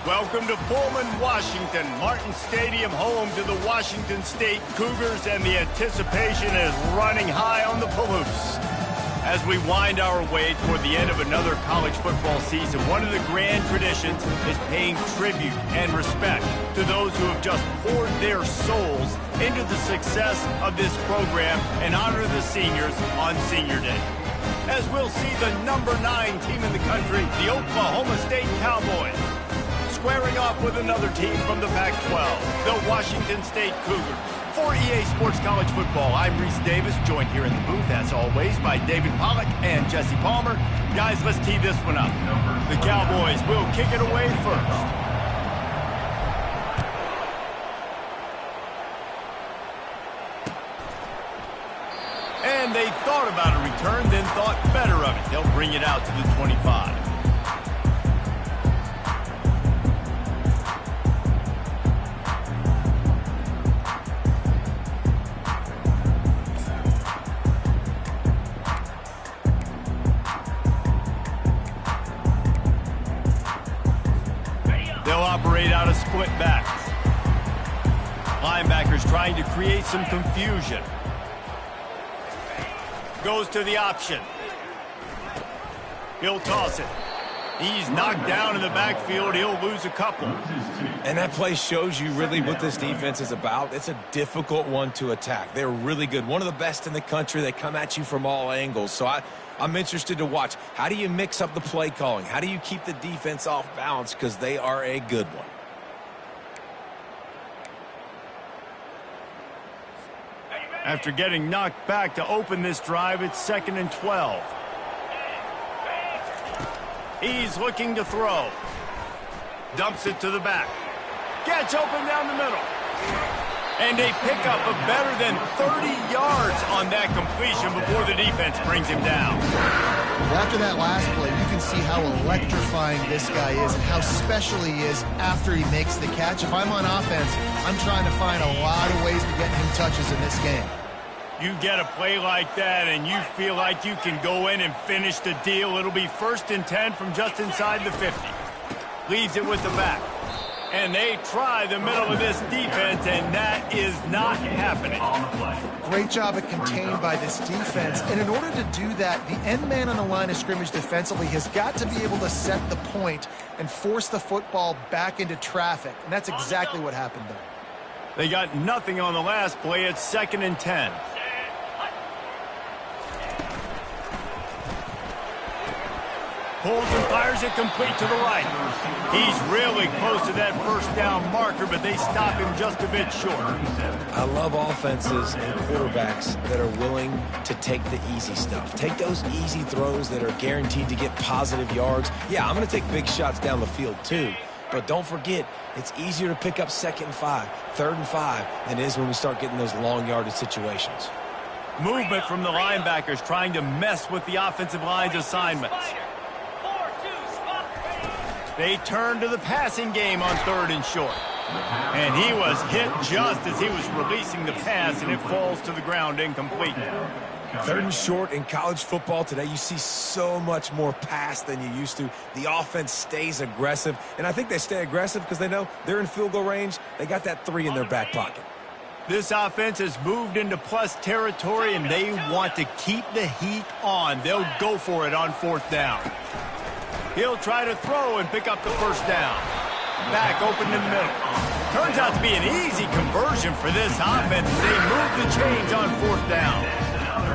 Welcome to Pullman, Washington. Martin Stadium, home to the Washington State Cougars, and the anticipation is running high on the Palouse. As we wind our way toward the end of another college football season, one of the grand traditions is paying tribute and respect to those who have just poured their souls into the success of this program and honor the seniors on Senior Day. As we'll see the number 9 team in the country, the Oklahoma State Cowboys, squaring off with another team from the Pac-12, the Washington State Cougars. For EA Sports College Football, I'm Reese Davis, joined here in the booth, as always, by David Pollack and Jesse Palmer. Guys, let's tee this one up. The Cowboys will kick it away first. And they thought about a return, then thought better of it. They'll bring it out to the 25. They'll operate out of split backs. Linebackers trying to create some confusion. Goes to the option. He'll toss it. He's knocked down in the backfield. He'll lose a couple. And that play shows you really what this defense is about. It's a difficult one to attack. They're really good. One of the best in the country. They come at you from all angles. So I'm interested to watch. How do you mix up the play calling? How do you keep the defense off balance? Because they are a good one. After getting knocked back to open this drive, it's 2nd and 12. He's looking to throw. Dumps it to the back. Gets open down the middle. And a pickup of better than 30 yards on that completion before the defense brings him down. Well, after that last play, you can see how electrifying this guy is and how special he is after he makes the catch. If I'm on offense, I'm trying to find a lot of ways to get him touches in this game. You get a play like that and you feel like you can go in and finish the deal. It'll be 1st and 10 from just inside the 50. Leaves it with the back. And they try the middle of this defense, and that is not happening. Great job at contained by this defense. And in order to do that, the end man on the line of scrimmage defensively has got to be able to set the point and force the football back into traffic. And that's exactly what happened there. They got nothing on the last play. It's 2nd and 10. Pulls and fires it complete to the right. He's really close to that first down marker, but they stop him just a bit short. I love offenses and quarterbacks that are willing to take the easy stuff. Take those easy throws that are guaranteed to get positive yards. Yeah, I'm going to take big shots down the field too. But don't forget, it's easier to pick up 2nd and 5, 3rd and 5 than it is when we start getting those long yardage situations. Movement from the linebackers trying to mess with the offensive line's assignments. They turn to the passing game on 3rd and short. And he was hit just as he was releasing the pass, and it falls to the ground incomplete. 3rd and short in college football today, you see so much more pass than you used to. The offense stays aggressive, and I think they stay aggressive because they know they're in field goal range. They got that 3 in their back pocket. This offense has moved into plus territory, and they want to keep the heat on. They'll go for it on 4th down. He'll try to throw and pick up the first down. Back open in the middle. Turns out to be an easy conversion for this offense. They move the chains on 4th down.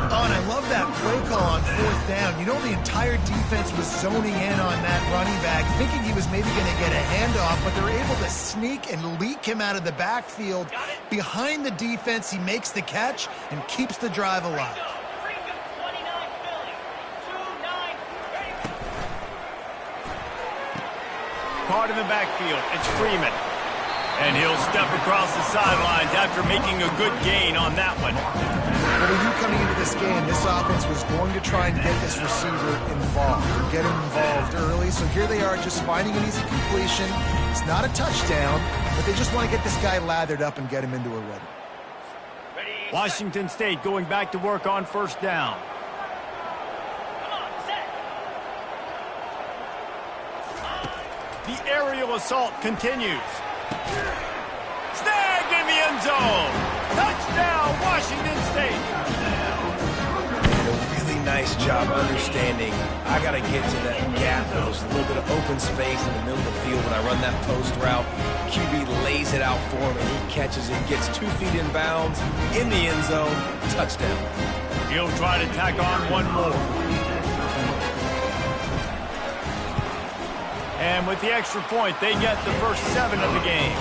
Oh, and I love that play call on 4th down. You know, the entire defense was zoning in on that running back, thinking he was maybe going to get a handoff, but they're able to sneak and leak him out of the backfield. Behind the defense, he makes the catch and keeps the drive alive. Caught in the backfield, it's Freeman. And he'll step across the sidelines after making a good gain on that one. Well, we knew coming into this game, this offense was going to try and get this receiver involved, or get him involved early. So here they are just finding an easy completion. It's not a touchdown, but they just want to get this guy lathered up and get him into a rhythm. Washington State going back to work on 1st down. The aerial assault continues. Snagged in the end zone. Touchdown, Washington State. And a really nice job understanding I got to get to that gap. There's a little bit of open space in the middle of the field when I run that post route. QB lays it out for him, and he catches it, gets 2 feet in bounds, in the end zone, touchdown. He'll try to tack on one more. And with the extra point, they get the first 7 of the game.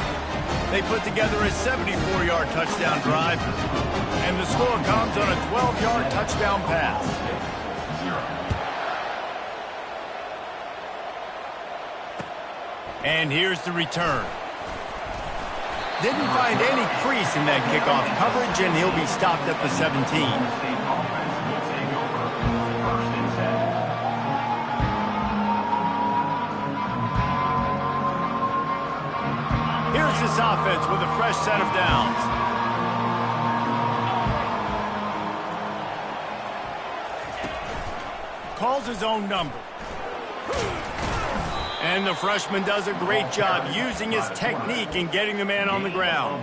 They put together a 74-yard touchdown drive, and the score comes on a 12-yard touchdown pass. And here's the return. Didn't find any crease in that kickoff coverage, and he'll be stopped at the 17. Here's this offense with a fresh set of downs. Calls his own number. And the freshman does a great job using his technique and getting the man on the ground.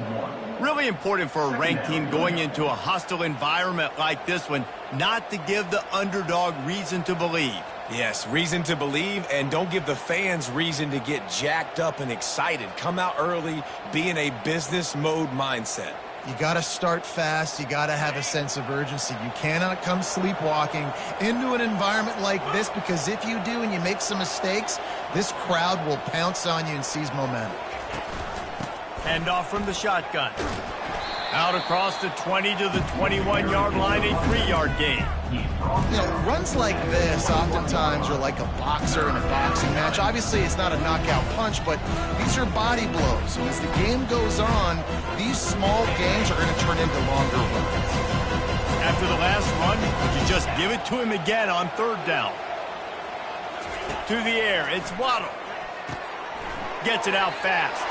Really important for a ranked team going into a hostile environment like this one, not to give the underdog reason to believe. Yes, reason to believe, and don't give the fans reason to get jacked up and excited. Come out early, be in a business mode mindset. You got to start fast. You got to have a sense of urgency. You cannot come sleepwalking into an environment like this, because if you do and you make some mistakes, this crowd will pounce on you and seize momentum. Hand off from the shotgun. Out across the 20 to the 21-yard line, a 3-yard gain. You know, runs like this oftentimes are like a boxer in a boxing match. Obviously, it's not a knockout punch, but these are body blows. And as the game goes on, these small gains are going to turn into longer runs. After the last run, would you just give it to him again on 3rd down? To the air, it's Waddle. Gets it out fast.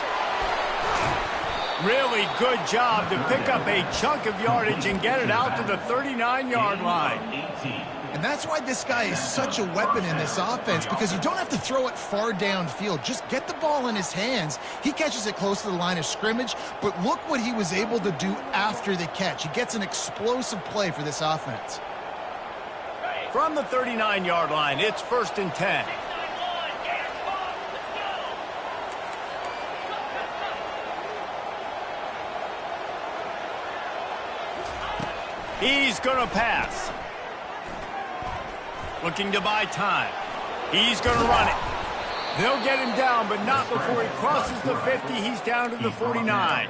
Really good job to pick up a chunk of yardage and get it out to the 39-yard line. And that's why this guy is such a weapon in this offense, because you don't have to throw it far downfield. Just get the ball in his hands. He catches it close to the line of scrimmage, but look what he was able to do after the catch. He gets an explosive play for this offense. From the 39-yard line, it's 1st and 10. He's going to pass. Looking to buy time. He's going to run it. They'll get him down, but not before he crosses the 50. He's down to the 49.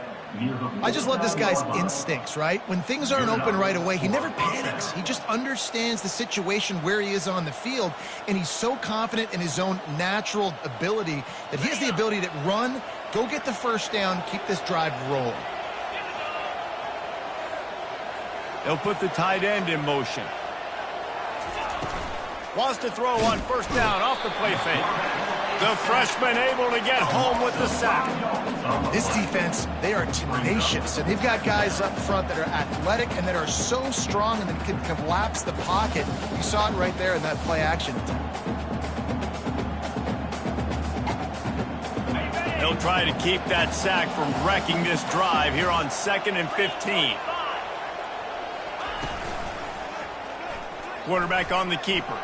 I just love this guy's instincts, right? When things aren't open right away, he never panics. He just understands the situation where he is on the field, and he's so confident in his own natural ability that he has the ability to run, go get the first down, keep this drive rolling. They'll put the tight end in motion. Wants to throw on 1st down off the play fake. The freshman able to get home with the sack. This defense, they are tenacious, and they've got guys up front that are athletic and that are so strong and that can collapse the pocket. You saw it right there in that play action. They'll try to keep that sack from wrecking this drive here on 2nd and 15. Quarterback on the keeper.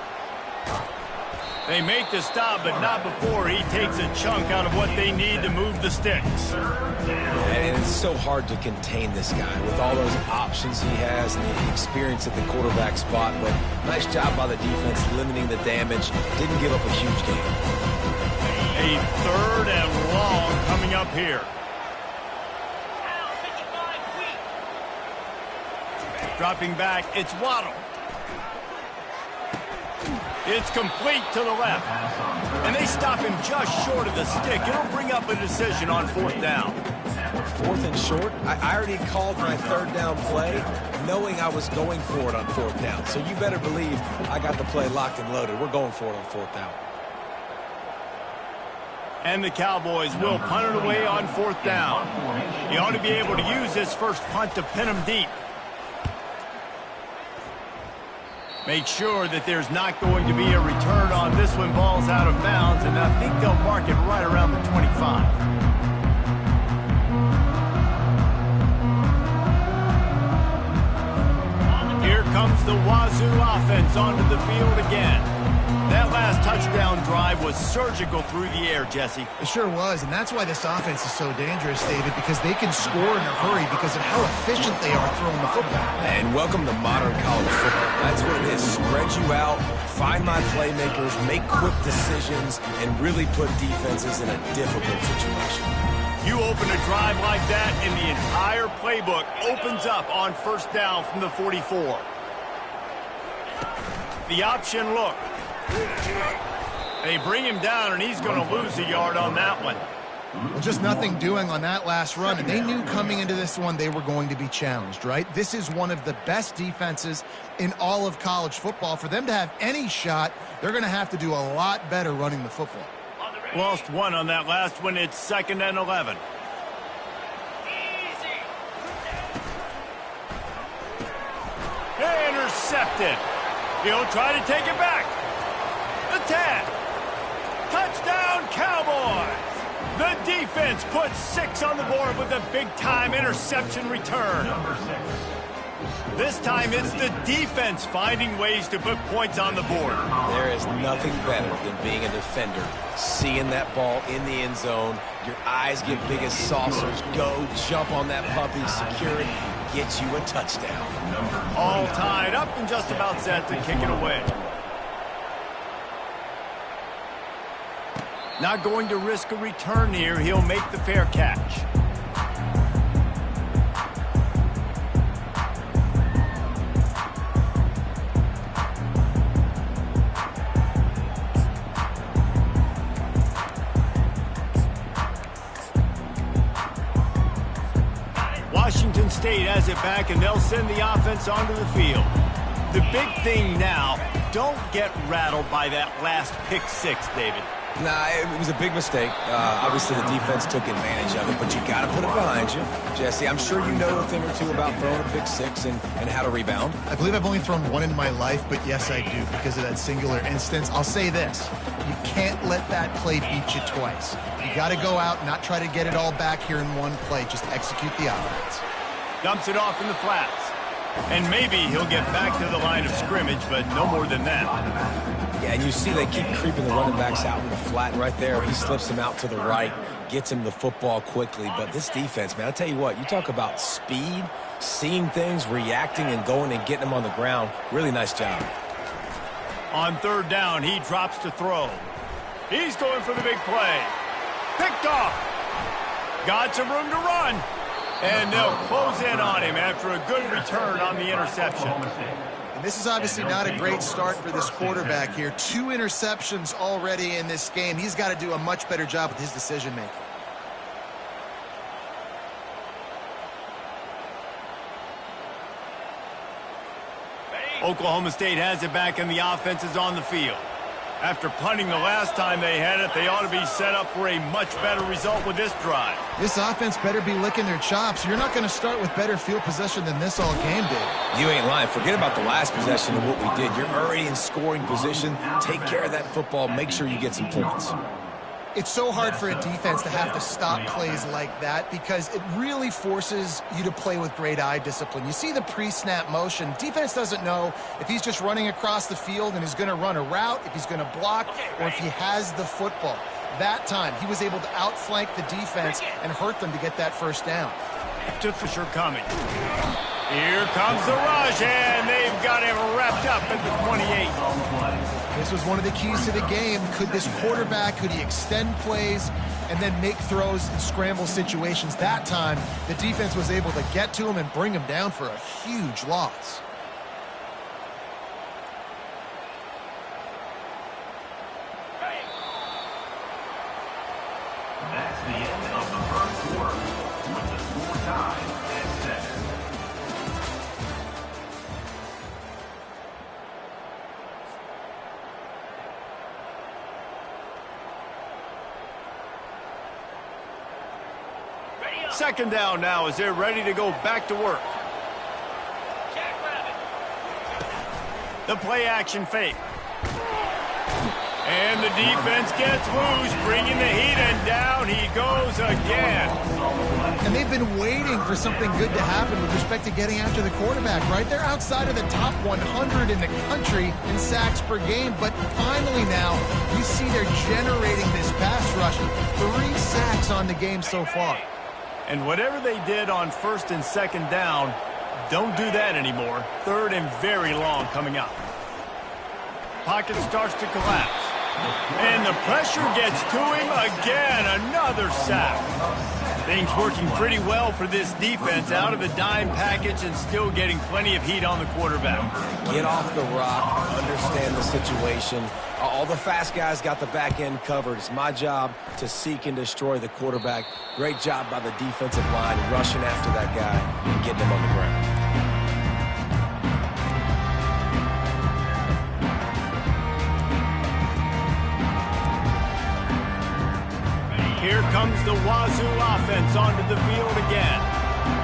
They make the stop, but not before he takes a chunk out of what they need to move the sticks. And it's so hard to contain this guy with all those options he has and the experience at the quarterback spot. But nice job by the defense limiting the damage. Didn't give up a huge game. A 3rd and long coming up here. Dropping back, it's Waddle. It's complete to the left. And they stop him just short of the stick. It'll bring up a decision on 4th down. 4th and short? I already called my 3rd down play knowing I was going for it on 4th down. So you better believe I got the play locked and loaded. We're going for it on 4th down. And the Cowboys will punt it away on 4th down. He ought to be able to use his first punt to pin him deep. Make sure that there's not going to be a return on this when ball's out of bounds, and I think they'll mark it right around the 25. Here comes the Wazoo offense onto the field again. That last touchdown drive was surgical through the air, Jesse. It sure was, and that's why this offense is so dangerous, David, because they can score in a hurry because of how efficient they are throwing the football. And welcome to modern college football. That's what it is. Spread you out, find my playmakers, make quick decisions, and really put defenses in a difficult situation. You open a drive like that, and the entire playbook opens up on first down from the 44. The option look. They bring him down, and he's going to lose a yard on that one. Well, just nothing doing on that last run, and they knew coming into this one they were going to be challenged, right? This is one of the best defenses in all of college football. For them to have any shot, they're going to have to do a lot better running the football. Lost one on that last one. It's 2nd and 11. Intercepted. He'll try to take it back. The 10. Touchdown, Cowboys. The defense puts 6 on the board with a big-time interception return. This time it's the defense finding ways to put points on the board. There is nothing better than being a defender, seeing that ball in the end zone, your eyes get big as saucers, go, jump on that puppy, secure it, get you a touchdown. All tied up and just about set to kick it away. Not going to risk a return here. He'll make the fair catch. Washington State has it back, and they'll send the offense onto the field. The big thing now, don't get rattled by that last pick 6, David. Nah, it was a big mistake. Obviously, the defense took advantage of it, but you got to put it behind you. Jesse, I'm sure you know a thing or two about throwing a pick 6 and how to rebound. I believe I've only thrown one in my life, but yes, I do because of that singular instance. I'll say this. You can't let that play beat you twice. You got to go out and not try to get it all back here in one play. Just execute the offense. Dumps it off in the flats. And maybe he'll get back to the line of scrimmage, but no more than that. Yeah, and you see they keep creeping the running backs out in the flat right there. He slips him out to the right, gets him the football quickly. But this defense, man, I'll tell you what, you talk about speed, seeing things, reacting, and going and getting them on the ground. Really nice job. On 3rd down, he drops to throw. He's going for the big play. Picked off. Got some room to run. And they'll close in on him after a good return on the interception. And this is obviously not a great start for this quarterback here. 2 interceptions already in this game. He's got to do a much better job with his decision-making. Oklahoma State has it back, and the offense is on the field. After punting the last time they had it, they ought to be set up for a much better result with this drive. This offense better be licking their chops. You're not going to start with better field possession than this all game did. You ain't lying. Forget about the last possession and what we did. You're already in scoring position. Take care of that football. Make sure you get some points. It's so hard for a defense to have to stop plays like that because it really forces you to play with great eye discipline. You see the pre-snap motion. Defense doesn't know if he's just running across the field and is going to run a route, if he's going to block, or if he has the football. That time, he was able to outflank the defense and hurt them to get that first down. To Fisher coming. Here comes the rush, and they've got him wrapped up at the 28. This was one of the keys to the game. Could this quarterback, could he extend plays and then make throws in scramble situations? That time, the defense was able to get to him and bring him down for a huge loss. That's the end of the first quarter with the score tied at 7. Second down now as they're ready to go back to work. The play action fake. And the defense gets loose, bringing the heat, and down he goes again. And they've been waiting for something good to happen with respect to getting after the quarterback, right? They're outside of the top 100 in the country in sacks per game, but finally now you see they're generating this pass rush. 3 sacks on the game so far. And whatever they did on first and second down, don't do that anymore. Third and very long coming up. Pocket starts to collapse. And the pressure gets to him again. Another sack. Things working pretty well for this defense, out of the dime package and still getting plenty of heat on the quarterback. Get off the rock, understand the situation. All the fast guys got the back end covered. It's my job to seek and destroy the quarterback. Great job by the defensive line rushing after that guy and getting him on the ground. Here comes the Wazoo offense onto the field again.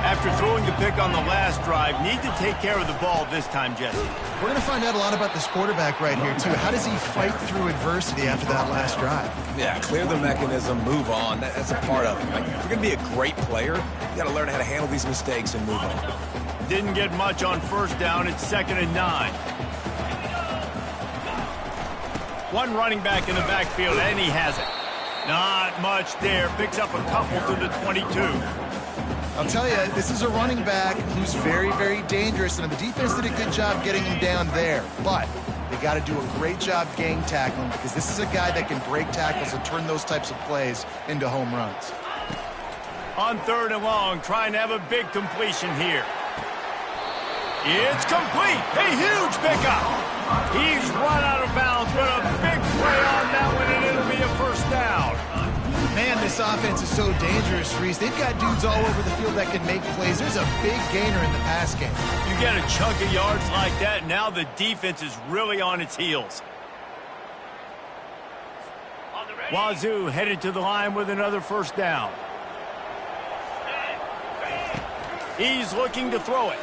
After throwing the pick on the last drive, need to take care of the ball this time, Jesse. We're going to find out a lot about this quarterback right here, too. How does he fight through adversity after that last drive? Yeah, clear the mechanism, move on. That's a part of it. Like, if you're going to be a great player, you got to learn how to handle these mistakes and move on. Didn't get much on first down. It's 2nd and 9. One running back in the backfield, and he has it. Not much there. Picks up a couple to the 22. I'll tell you, this is a running back who's very, very dangerous, and the defense did a good job getting him down there. But they got to do a great job gang tackling, because this is a guy that can break tackles and turn those types of plays into home runs. On 3rd and long, trying to have a big completion here. It's complete. A huge pickup. He's run out of bounds, but a big play on that one, and it'll be a first down. Man, this offense is so dangerous, Reese. They've got dudes all over the field that can make plays. There's a big gainer in the pass game. You get a chunk of yards like that, now the defense is really on its heels. Wazoo headed to the line with another first down. He's looking to throw it.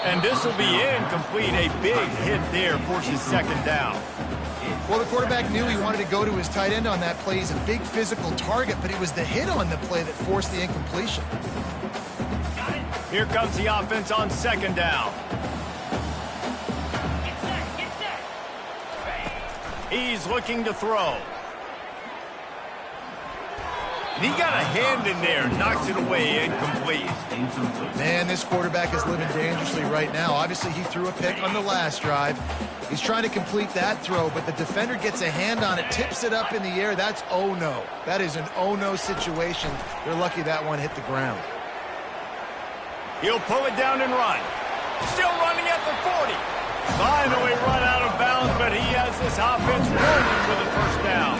And this will be incomplete. A big hit there forces 2nd down. Well, the quarterback knew he wanted to go to his tight end on that play. He's a big physical target, but it was the hit on the play that forced the incompletion. Here comes the offense on 2nd down. He's looking to throw. And he got a hand in there, knocks it away, incomplete. Man, this quarterback is living dangerously right now. Obviously, he threw a pick on the last drive. He's trying to complete that throw, but the defender gets a hand on it, tips it up in the air. That's oh-no. That is an oh-no situation. They're lucky that one hit the ground. He'll pull it down and run. Still running at the 40. Finally run out of bounds, but he has this offense rolling with a first down.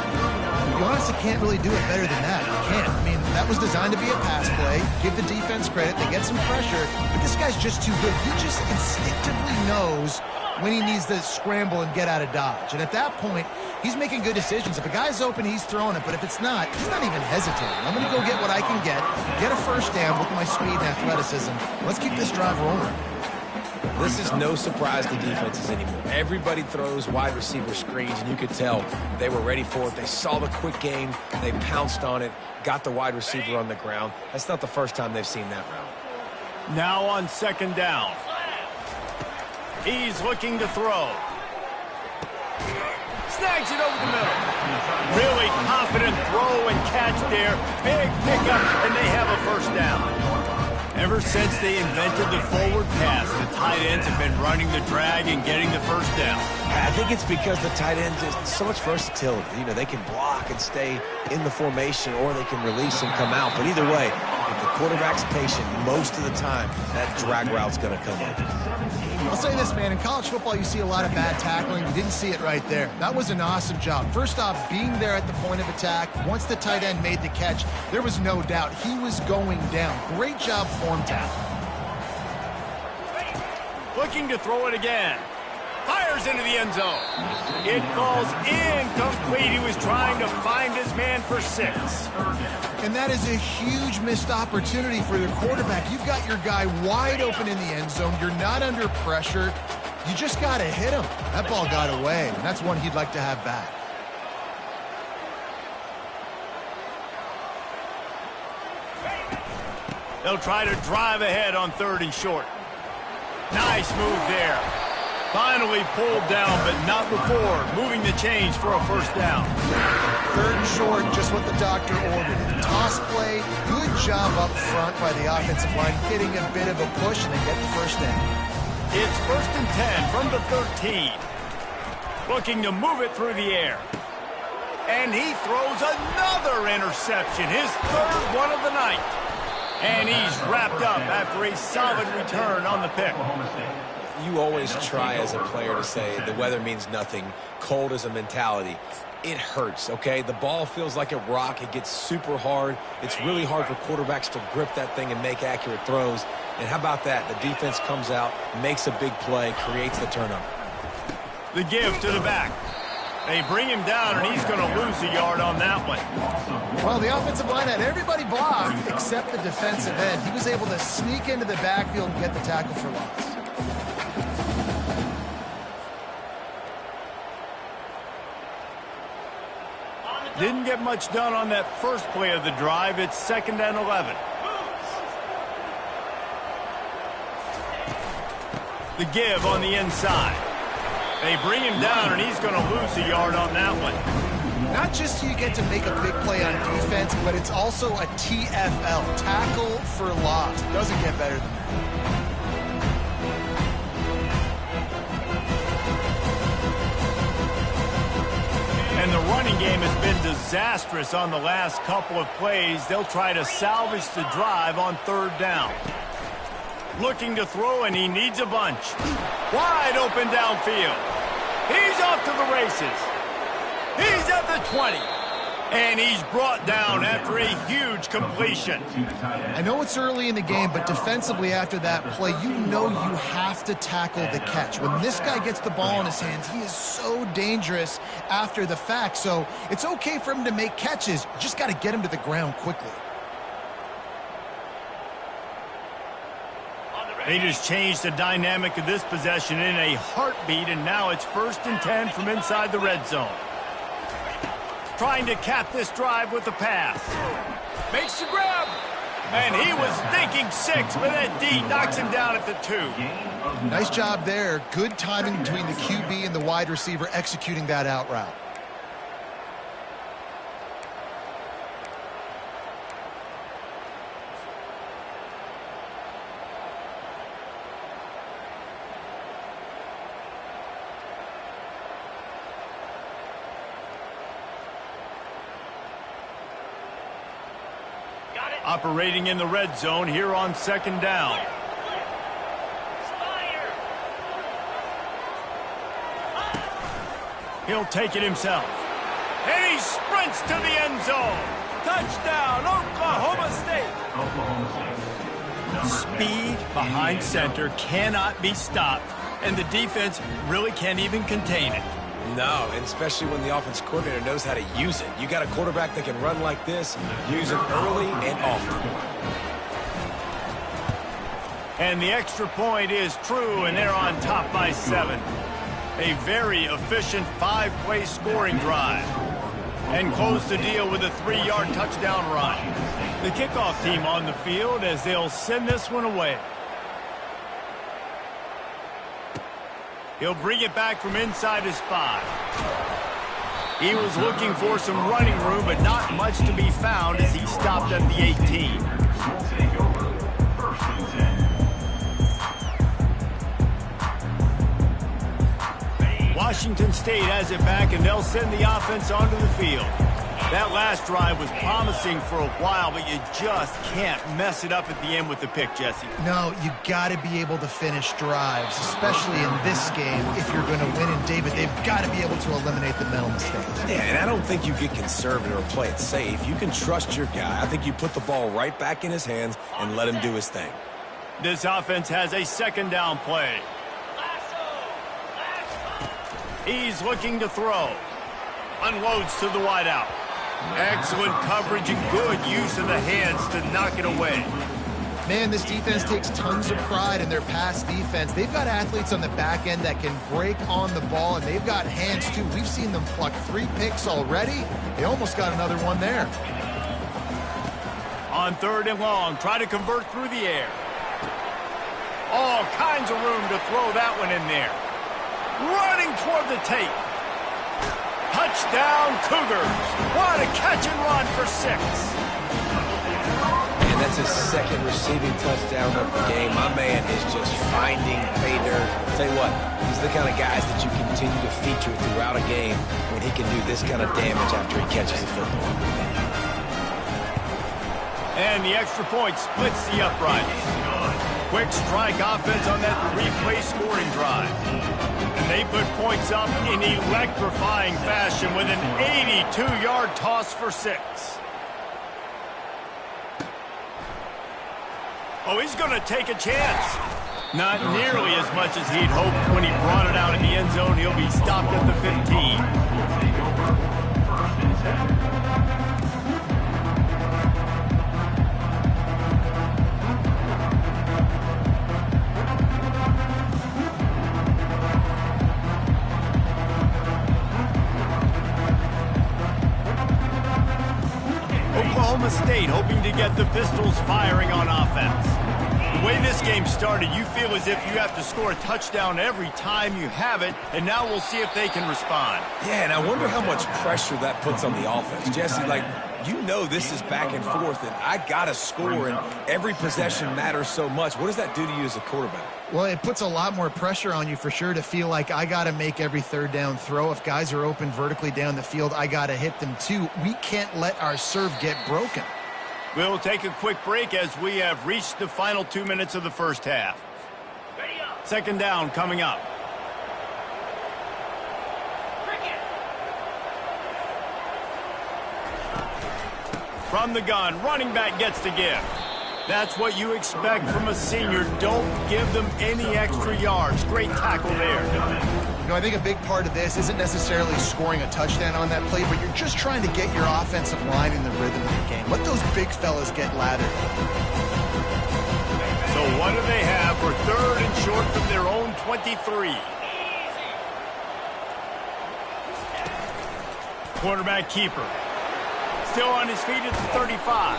You honestly can't really do it better than that. You can't. I mean, that was designed to be a pass play. Give the defense credit. They get some pressure. But this guy's just too good. He just instinctively knows when he needs to scramble and get out of dodge. And at that point, he's making good decisions. If a guy's open, he's throwing it. But if it's not, he's not even hesitating. I'm going to go get what I can get a first down with my speed and athleticism. Let's keep this drive rolling. This is no surprise to defenses anymore. Everybody throws wide receiver screens, and you could tell they were ready for it. They saw the quick game. They pounced on it, got the wide receiver on the ground. That's not the first time they've seen that route. Now on 2nd down. He's looking to throw. Snags it over the middle. Really confident throw and catch there. Big pickup, and they have a first down. Ever since they invented the forward pass, the tight ends have been running the drag and getting the first down. I think it's because the tight ends is so much versatility. You know, they can block and stay in the formation, or they can release and come out. But either way, if the quarterback's patient, most of the time, that drag route's going to come in. I'll say this, man. In college football, you see a lot of bad tackling. You didn't see it right there. That was an awesome job. First off, being there at the point of attack. Once the tight end made the catch, there was no doubt he was going down. Great job form tackle. Looking to throw it again. Fires into the end zone. It falls incomplete. He was trying to find his man for 6. And that is a huge missed opportunity for the quarterback. You've got your guy wide open in the end zone. You're not under pressure. You just got to hit him. That ball got away, and that's one he'd like to have back. They'll try to drive ahead on 3rd and short. Nice move there. Finally pulled down, but not before moving the chains for a 1st down. 3rd and short, just what the doctor ordered. Toss play, good job up front by the offensive line, getting a bit of a push, and they get the 1st down. It's 1st and 10 from the 13. Looking to move it through the air. And he throws another interception, his 3rd one of the night. And he's wrapped up after a solid return on the pick. You always try as a player to say the weather means nothing. Cold is a mentality. It hurts, okay? The ball feels like a rock. It gets super hard. It's really hard for quarterbacks to grip that thing and make accurate throws. And how about that? The defense comes out, makes a big play, creates the turnover. The give to the back. They bring him down, and he's going to lose a yard on that one. Well, the offensive line had everybody blocked except the defensive end. He was able to sneak into the backfield and get the tackle for loss. Didn't get much done on that first play of the drive. It's 2nd and 11. The give on the inside. They bring him down, and he's going to lose a yard on that one. Not just so you get to make a big play on defense, but it's also a TFL, tackle for loss. Doesn't get better than that. And the running game has been disastrous on the last couple of plays. They'll try to salvage the drive on 3rd down. Looking to throw, and he needs a bunch. Wide open downfield. He's off to the races. He's at the 20. And he's brought down after a huge completion. I know it's early in the game, but defensively after that play, you know you have to tackle the catch. When this guy gets the ball in his hands, he is so dangerous after the fact. So it's okay for him to make catches. You just got to get him to the ground quickly. They just changed the dynamic of this possession in a heartbeat, and now it's 1st and 10 from inside the red zone. Trying to cap this drive with the pass. Makes the grab. And he was thinking 6, but that D knocks him down at the 2. Nice job there. Good timing between the QB and the wide receiver executing that out route. Operating in the red zone here on 2nd down. He'll take it himself. And he sprints to the end zone. Touchdown, Oklahoma State. Speed behind center cannot be stopped, and the defense really can't even contain it. No, and especially when the offense coordinator knows how to use it. You got a quarterback that can run like this, use it early and often. And the extra point is true, and they're on top by 7. A very efficient 5-play scoring drive. And close the deal with a 3-yard touchdown run. The kickoff team on the field as they'll send this one away. He'll bring it back from inside his 5. He was looking for some running room, but not much to be found as he stopped at the 18. Washington State has it back, and they'll send the offense onto the field. That last drive was promising for a while, but you just can't mess it up at the end with the pick, Jesse. No, you got to be able to finish drives, especially in this game. If you're going to win, and David, they've got to be able to eliminate the mental mistakes. Yeah, and I don't think you get conservative or play it safe. You can trust your guy. I think you put the ball right back in his hands and let him do his thing. This offense has a 2nd down play. He's looking to throw. Unloads to the wideout. Excellent coverage and good use of the hands to knock it away. Man, this defense takes tons of pride in their pass defense. They've got athletes on the back end that can break on the ball, and they've got hands, too. We've seen them pluck 3 picks already. They almost got another one there. On 3rd and long, try to convert through the air. All kinds of room to throw that one in there. Running toward the tape. Touchdown, Cougars. What a catch and run for 6. And that's his 2nd receiving touchdown of the game. My man is just finding pay dirt. Tell you what, he's the kind of guys that you continue to feature throughout a game when he can do this kind of damage after he catches the football. And the extra point splits the uprights. Quick strike offense on that 3-play scoring drive. And they put points up in electrifying fashion with an 82-yard toss for 6. Oh, he's going to take a chance. Not nearly as much as he'd hoped when he brought it out in the end zone. He'll be stopped at the 15. Oklahoma State hoping to get the Pistols firing on offense. The way this game started, you feel as if you have to score a touchdown every time you have it, and now we'll see if they can respond. Yeah, and I wonder how much pressure that puts on the offense. Jesse, like, you know this is back and forth, and I got to score, and every possession matters so much. What does that do to you as a quarterback? Well, it puts a lot more pressure on you for sure to feel like I got to make every 3rd down throw. If guys are open vertically down the field, I got to hit them too. We can't let our serve get broken. We'll take a quick break as we have reached the final 2 minutes of the first half. 2nd down coming up. From the gun, running back gets the give. That's what you expect from a senior. Don't give them any extra yards. Great tackle there. You know, I think a big part of this isn't necessarily scoring a touchdown on that play, but you're just trying to get your offensive line in the rhythm of the game. Let those big fellas get lathered. So what do they have for 3rd and short from their own 23? Quarterback keeper. Still on his feet at the 35.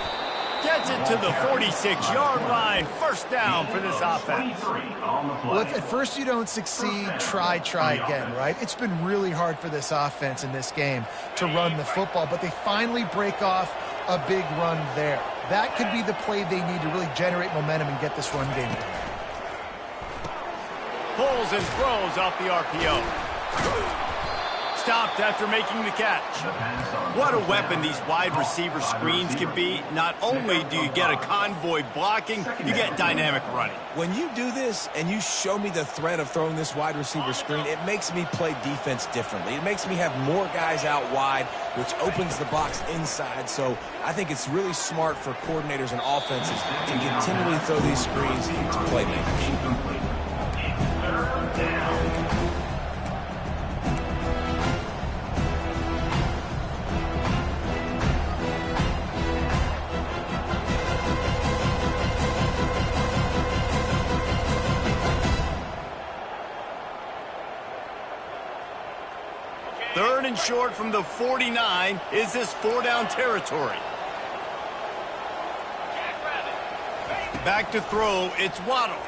Gets it to the 46-yard line. 1st down for this offense. Well, if at first you don't succeed, try again, right? It's been really hard for this offense in this game to run the football, but they finally break off a big run there. That could be the play they need to really generate momentum and get this run game going. Pulls and throws off the RPO. Stopped after making the catch. What a weapon these wide receiver screens can be. Not only do you get a convoy blocking, you get dynamic running. When you do this and you show me the threat of throwing this wide receiver screen, it makes me play defense differently. It makes me have more guys out wide, which opens the box inside. So I think it's really smart for coordinators and offenses to continually throw these screens to playmakers. 3rd down. 3rd and short from the 49. Is this 4-down territory? Back to throw. It's Waddle.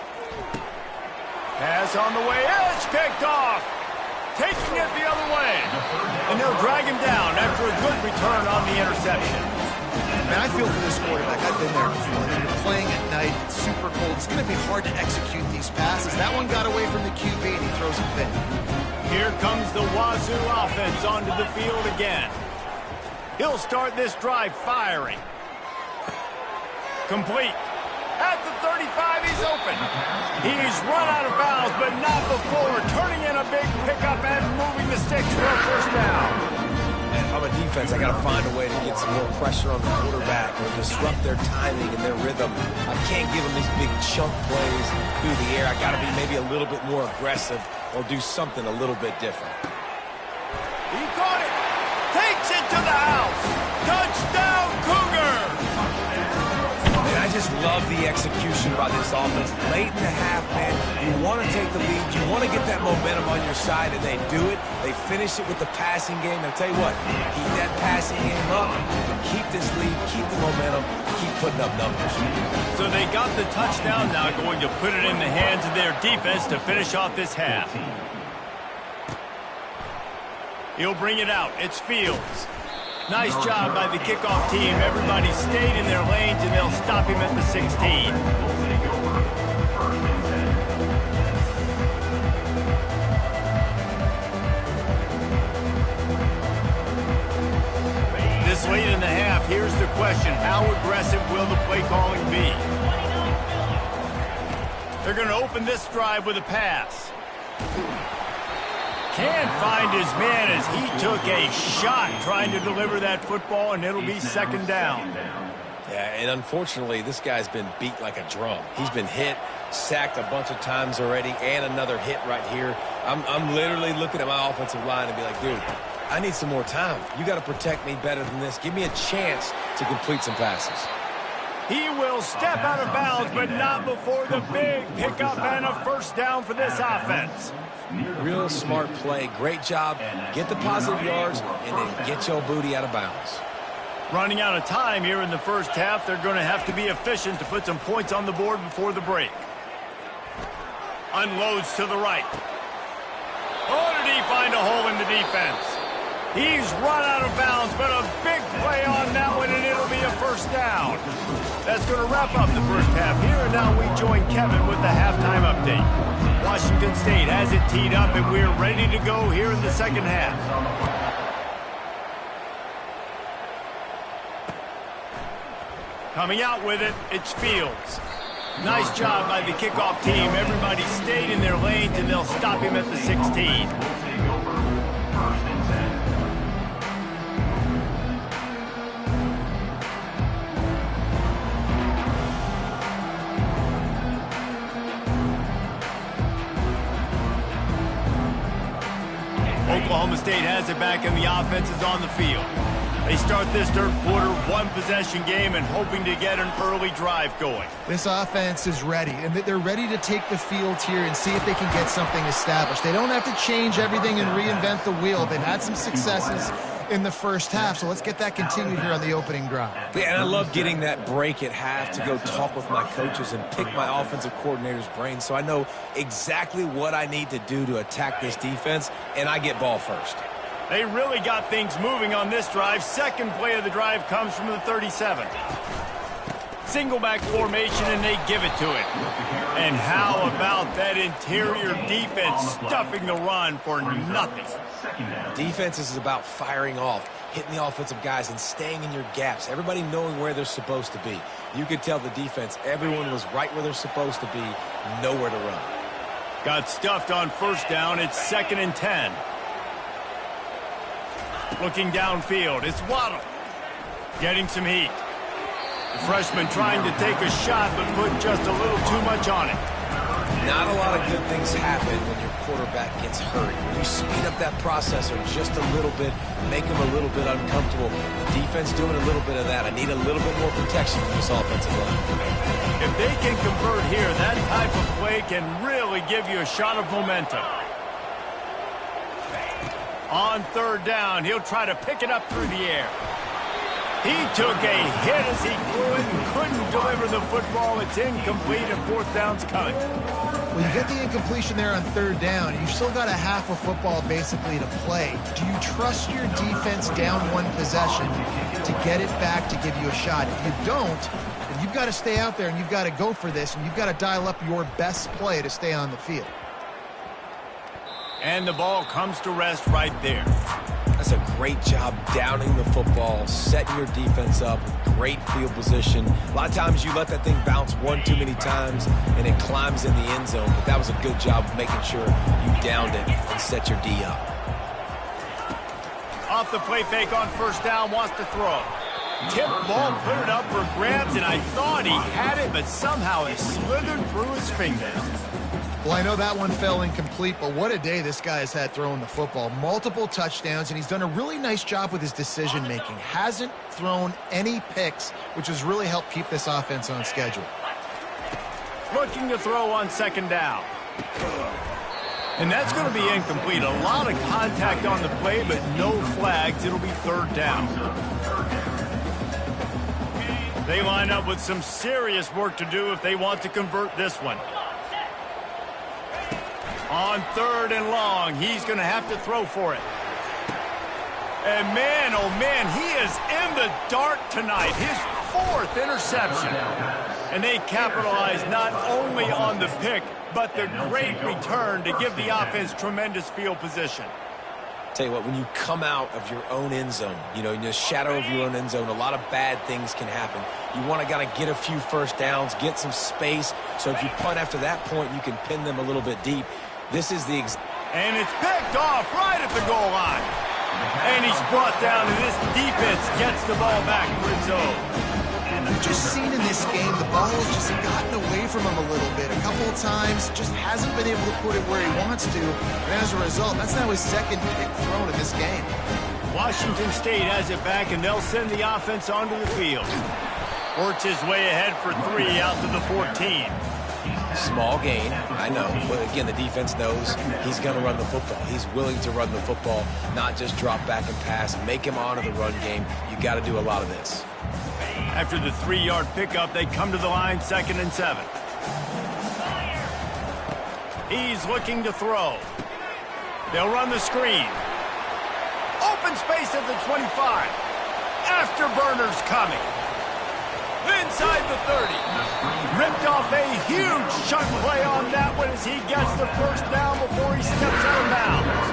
Pass on the way. It's picked off. Taking it the other way. And they'll drag him down after a good return on the interception. Man, I feel for this quarterback. I've been there before. When you're playing at night, it's super cold. It's going to be hard to execute these passes. That one got away from the QB, and he throws it big. Here comes the Wazoo offense onto the field again. He'll start this drive firing. Complete. At the 35, he's open. He's run out of bounds, but not before turning in a big pickup and moving the sticks for a 1st down. And if I'm a defense, I got to find a way to get some more pressure on the quarterback or disrupt their timing and their rhythm. I can't give them these big chunk plays through the air. I got to be maybe a little bit more aggressive or do something a little bit different. He caught it. Takes it to the house. Touchdown, Cougar. And I just just love the execution by this offense. Late in the half, man, you want to take the lead. You want to get that momentum on your side, and they do it. They finish it with the passing game. I'll tell you what, keep that passing game up, keep this lead, keep the momentum, keep putting up numbers. So they got the touchdown, now going to put it in the hands of their defense to finish off this half. He'll bring it out. It's Fields. Nice job by the kickoff team. Everybody stayed in their lanes, and they'll stop him at the 16. This late in the half, here's the question. How aggressive will the play calling be? They're going to open this drive with a pass. Can't find his man as he took a shot trying to deliver that football, and it'll be second down. Yeah, and unfortunately, this guy's been beat like a drum. He's been hit, sacked a bunch of times already, and another hit right here. I'm literally looking at my offensive line and be like, dude, I need some more time. You got to protect me better than this. Give me a chance to complete some passes. He will step out of bounds, but not before the big pickup and a first down for this offense. Real smart play. Great job. Get the positive yards and then get your booty out of bounds. Running out of time here in the first half. They're going to have to be efficient to put some points on the board before the break. Unloads to the right. Oh, did he find a hole in the defense? He's run out of bounds, but a big play on that one, and it'll be a first down. That's going to wrap up the first half here, and now we join Kevin with the halftime update. Washington State has it teed up, and we're ready to go here in the second half. Coming out with it, it's Fields. Nice job by the kickoff team. Everybody stayed in their lanes, and they'll stop him at the 16. Oklahoma State has it back, and the offense is on the field. They start this third quarter, one-possession game, and hoping to get an early drive going. This offense is ready, and they're ready to take the field here and see if they can get something established. They don't have to change everything and reinvent the wheel. They've had some successes in the first half, so let's get that continued here on the opening drive. Yeah, and I love getting that break at half to go talk with my coaches and pick my offensive coordinator's brain so I know exactly what I need to do to attack this defense, and I get ball first. They really got things moving on this drive. Second play of the drive comes from the 37. Single back formation, and they give it to it. And how about that interior defense stuffing the run for nothing? Defense is about firing off, hitting the offensive guys, and staying in your gaps. Everybody knowing where they're supposed to be. You could tell the defense, everyone was right where they're supposed to be, nowhere to run. Got stuffed on first down. It's 2nd and 10. Looking downfield, it's Waddle. Getting some heat. The freshman trying to take a shot, but put just a little too much on it. Not a lot of good things happen when your quarterback gets hurt. When you speed up that processor just a little bit, make him a little bit uncomfortable. The defense doing a little bit of that. I need a little bit more protection from this offensive line. If they can convert here, that type of play can really give you a shot of momentum. On third down, he'll try to pick it up through the air. He took a hit as he threw it and couldn't deliver the football. It's incomplete, and fourth down's coming. Well, you get the incompletion there on third down. You've still got a half of football basically to play. Do you trust your defense down one possession to get it back to give you a shot? If you don't, then you've got to stay out there and you've got to go for this, and you've got to dial up your best play to stay on the field. And the ball comes to rest right there. That's a great job downing the football, setting your defense up, great field position. A lot of times you let that thing bounce one too many times and it climbs in the end zone, but that was a good job of making sure you downed it and set your D up. Off the play fake on first down, wants to throw. Tip ball, put it up for grabs, and I thought he had it, but somehow it slithered through his fingers. Well, I know that one fell incomplete, but what a day this guy has had throwing the football. Multiple touchdowns, and he's done a really nice job with his decision-making. Hasn't thrown any picks, which has really helped keep this offense on schedule. Looking to throw on second down. And that's going to be incomplete. A lot of contact on the play, but no flags. It'll be third down. They line up with some serious work to do if they want to convert this one. On third and long, he's going to have to throw for it. And man, oh man, he is in the dark tonight. His fourth interception. And they capitalize not only on the pick, but the great return to give the offense tremendous field position. Tell you what, when you come out of your own end zone, in the shadow of your own end zone, a lot of bad things can happen. You want to get a few first downs, get some space, so if you punt after that point, you can pin them a little bit deep. This is the and it's picked off right at the goal line. And he's brought down, and this defense gets the ball back for its own. We've just seen in this game the ball has just gotten away from him a little bit. A couple of times, just hasn't been able to put it where he wants to. And as a result, that's now his second pick thrown in this game. Washington State has it back, and they'll send the offense onto the field. Works his way ahead for 3 out to the 14. small gain, I know, but again, the defense knows he's going to run the football. He's willing to run the football, not just drop back and pass, make him honor the run game. You got to do a lot of this. After the 3-yard pickup, they come to the line, 2nd and 7. He's looking to throw. They'll run the screen. Open space at the 25. Afterburners coming. Inside the 30. Ripped off a huge chunk play on that one as he gets the first down before he steps out of bounds.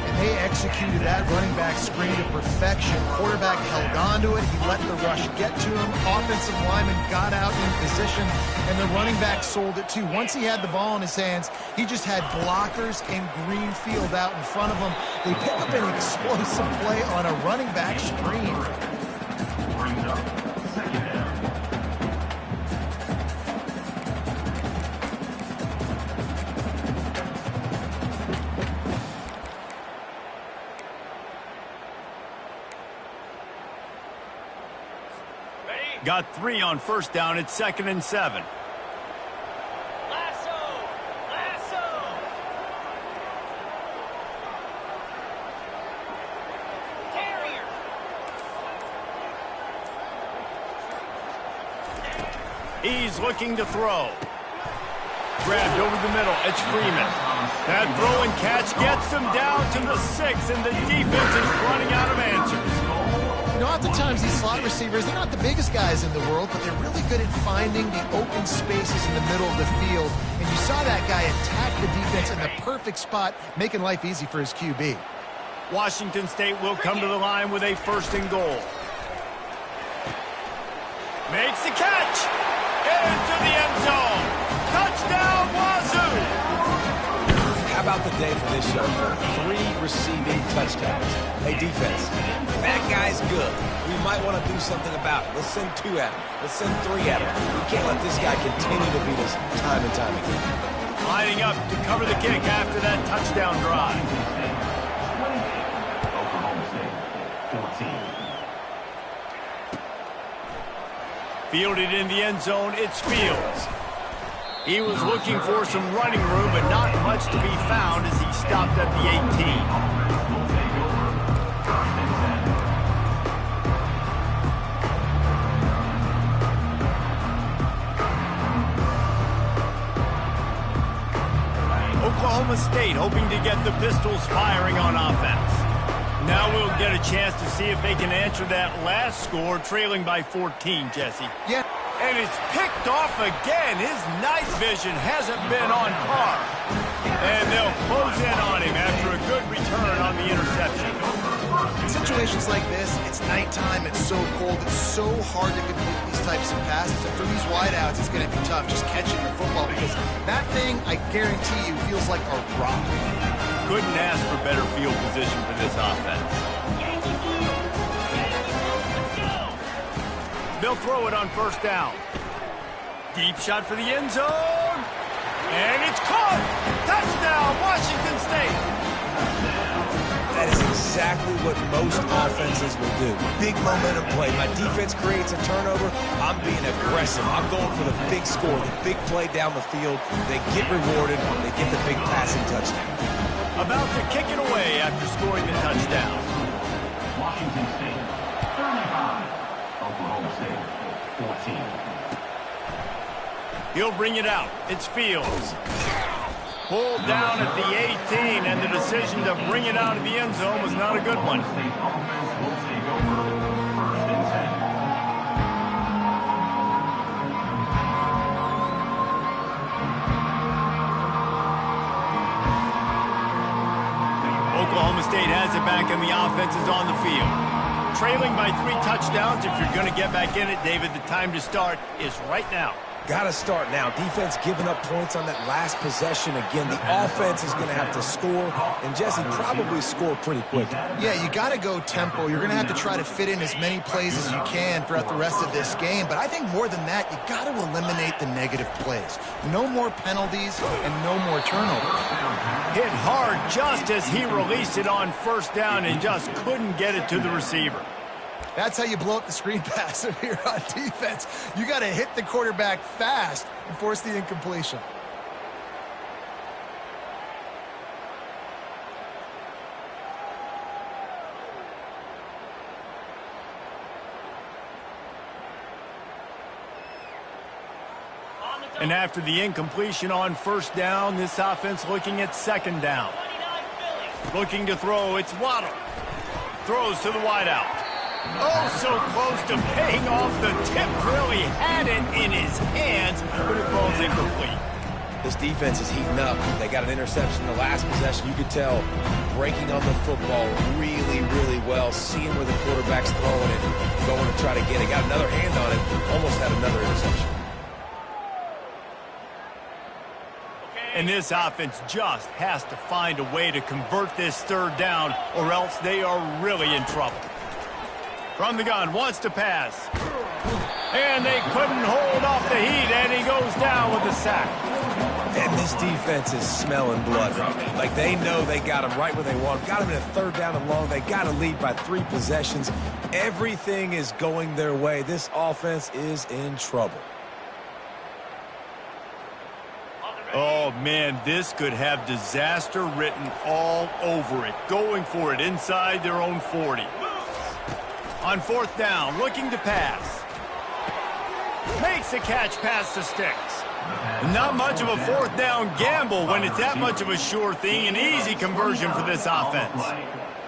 And they executed that running back screen to perfection. Quarterback held on to it. He let the rush get to him. Offensive lineman got out in position, and the running back sold it too. Once he had the ball in his hands, he just had blockers and green field out in front of him. They pick up an explosive play on a running back screen. Brings up second down. Got 3 on first down. It's 2nd and 7. He's looking to throw. Grabbed over the middle. It's Freeman. That throw and catch gets him down to the 6, and the defense is running out of answers. You know, oftentimes these slot receivers, they're not the biggest guys in the world, but they're really good at finding the open spaces in the middle of the field. And you saw that guy attack the defense in the perfect spot, making life easy for his QB. Washington State will come to the line with a 1st and goal. Makes the catch. Into the end zone. Touchdown, Wazoo! How about the day for this young man? 3 receiving touchdowns. Hey, defense, that guy's good. We might want to do something about it. Let's send 2 at him. Let's send 3 at him. We can't let this guy continue to beat us time and time again. Lining up to cover the kick after that touchdown drive. Oklahoma State, 14. Fielded in the end zone, it's Fields. He was looking for some running room, but not much to be found as he stopped at the 18. Oklahoma State hoping to get the Pistols firing on offense. Now we'll get a chance to see if they can answer that last score, trailing by 14, Jesse. Yeah. And it's picked off again. His night vision hasn't been on par. And they'll close in on him after a good return on the interception. In situations like this, it's nighttime, it's so cold, it's so hard to complete these types of passes. And for these wideouts, it's going to be tough just catching the football because that thing, I guarantee you, feels like a rock. Couldn't ask for better field position for this offense. They'll throw it on 1st down. Deep shot for the end zone. And it's caught! Touchdown, Washington State! That is exactly what most offenses will do. Big momentum play. My defense creates a turnover. I'm being aggressive. I'm going for the big score, the big play down the field. They get rewarded. They get the big passing touchdown. About to kick it away after scoring the touchdown. Washington State, 35. Oklahoma State, 14. He'll bring it out. It's Fields. Pulled down at the 18, and the decision to bring it out of the end zone was not a good one. State offense will take over. 1st and 10. Oklahoma State has it back, and the offense is on the field. Trailing by 3 touchdowns. If you're going to get back in it, David, the time to start is right now. Got to start now. Defense giving up points on that last possession. Again, the offense is going to have to score, and Jesse probably score pretty quick. Yeah, you got to go tempo. You're going to have to try to fit in as many plays as you can throughout the rest of this game. But I think more than that, you got to eliminate the negative plays. No more penalties and no more turnovers. Hit hard just as he released it on 1st down and just couldn't get it to the receiver. That's how you blow up the screen pass here on defense. You got to hit the quarterback fast and force the incompletion. And after the incompletion on 1st down, this offense looking at 2nd down. Looking to throw, it's Waddle. Throws to the wideout. Oh, so close to paying off. The tip really had it in his hands, but it falls incomplete. This defense is heating up. They got an interception the last possession. You could tell breaking on the football really, really well, seeing where the quarterback's throwing it, going to try to get it. Got another hand on it, almost had another interception. And this offense just has to find a way to convert this 3rd down, or else they are really in trouble. From the gun, wants to pass. And they couldn't hold off the heat, and he goes down with a sack. And this defense is smelling blood. Like, they know they got him right where they want him. Got him in a 3rd down and long. They got to lead by 3 possessions. Everything is going their way. This offense is in trouble. Oh, man, this could have disaster written all over it. Going for it inside their own 40. On 4th down, looking to pass. Makes a catch past the sticks. Not much of a 4th down gamble when it's that much of a sure thing. An easy conversion for this offense.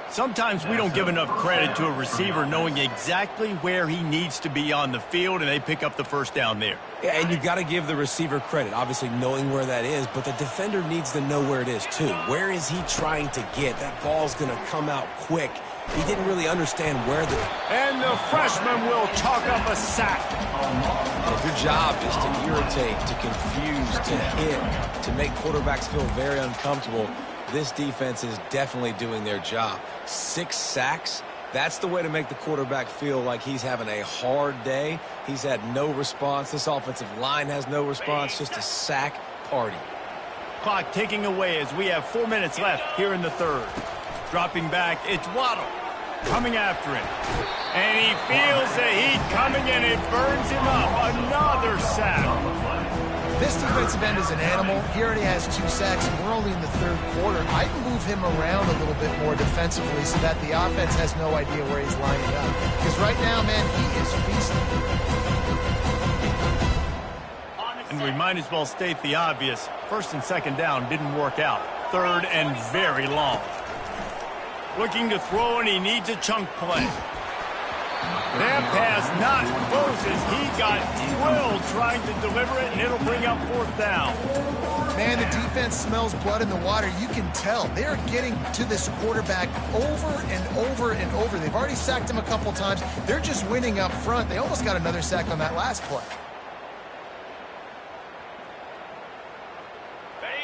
Sometimes we don't give enough credit to a receiver knowing exactly where he needs to be on the field, and they pick up the 1st down there. Yeah, and you got to give the receiver credit, obviously knowing where that is, but the defender needs to know where it is too. Where is he trying to get? That ball's going to come out quick. He didn't really understand where the... And the freshman will chalk up a sack. And if your job is to irritate, to confuse, to hit, to make quarterbacks feel very uncomfortable, this defense is definitely doing their job. 6 sacks, that's the way to make the quarterback feel like he's having a hard day. He's had no response. This offensive line has no response, just a sack party. Clock ticking away as we have 4 minutes left here in the 3rd. Dropping back, it's Waddle. Coming after him. And he feels the heat coming, and it burns him up. Another sack. This defensive end is an animal. He already has 2 sacks, and we're only in the 3rd quarter. I'd move him around a little bit more defensively so that the offense has no idea where he's lining up. Because right now, man, he is feasting. And we might as well state the obvious. 1st and 2nd down didn't work out. 3rd and very long. Looking to throw, and he needs a chunk play. That pass not close as he got drilled trying to deliver it, and it'll bring up 4th down. Man, the defense smells blood in the water. You can tell. They're getting to this quarterback over and over and over. They've already sacked him a couple times. They're just winning up front. They almost got another sack on that last play.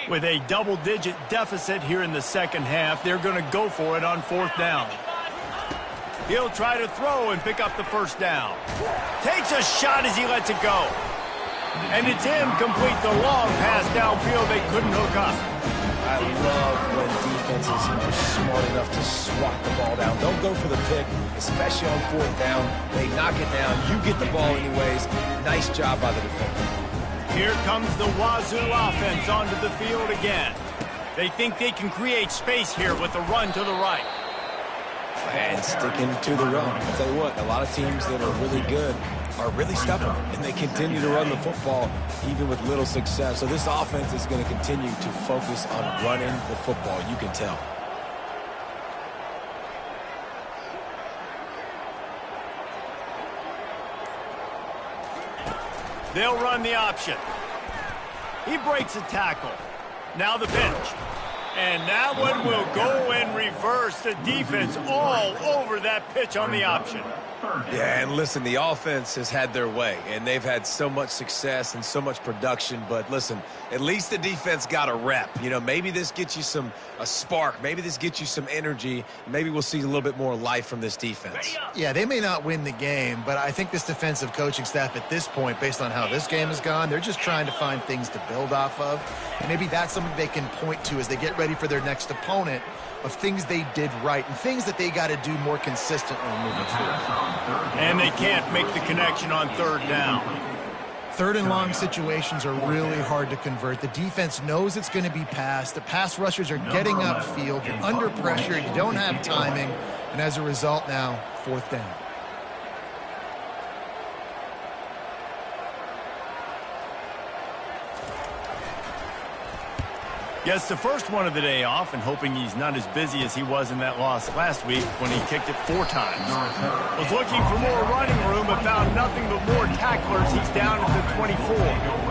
With a double-digit deficit here in the 2nd half, they're going to go for it on 4th down. He'll try to throw and pick up the 1st down. Takes a shot as he lets it go. And it's incomplete. The long pass downfield they couldn't hook up. I love when defenses are smart enough to swat the ball down. Don't go for the pick, especially on fourth down. They knock it down. You get the ball anyways. Nice job by the defender. Here comes the Wazoo offense onto the field again. They think they can create space here with a run to the right. And sticking to the run. I'll tell you what, a lot of teams that are really good are really stubborn, and they continue to run the football even with little success. So this offense is going to continue to focus on running the football. You can tell. They'll run the option. He breaks a tackle. Now the pitch. And that one will go in reverse. The defense all over that pitch on the option. Yeah, and listen, the offense has had their way, and they've had so much success and so much production. But listen, at least the defense got a rep. You know, maybe this gets you a spark. Maybe this gets you some energy. Maybe we'll see a little bit more life from this defense. Yeah, they may not win the game, but I think this defensive coaching staff at this point, based on how this game has gone, they're just trying to find things to build off of. And maybe that's something they can point to as they get ready for their next opponent, of things they did right and things that they got to do more consistently moving forward. And they can't make the connection on third down. Third and long situations are really hard to convert. The defense knows it's going to be passed. The pass rushers are getting upfield. You're under pressure. You don't have timing. And as a result now, fourth down. Gets the first one of the day off and hoping he's not as busy as he was in that loss last week when he kicked it 4 times. Was looking for more running room but found nothing but more tacklers. He's down at the 24.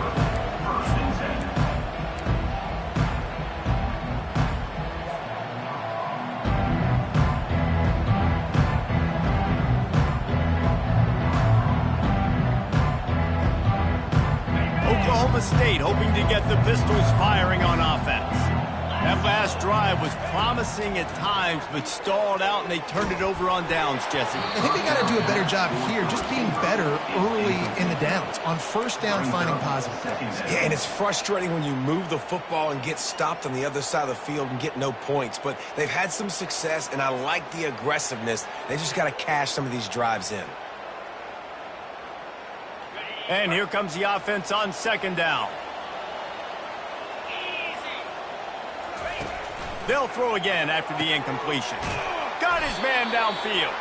Oklahoma State hoping to get the pistols firing on offense. That last drive was promising at times, but stalled out, and they turned it over on downs, Jesse. I think they got to do a better job here, just being better early in the downs. On first down, finding positive plays. Yeah, and it's frustrating when you move the football and get stopped on the other side of the field and get no points. But they've had some success, and I like the aggressiveness. They just got to cash some of these drives in. And here comes the offense on second down. They'll throw again after the incompletion. Got his man downfield.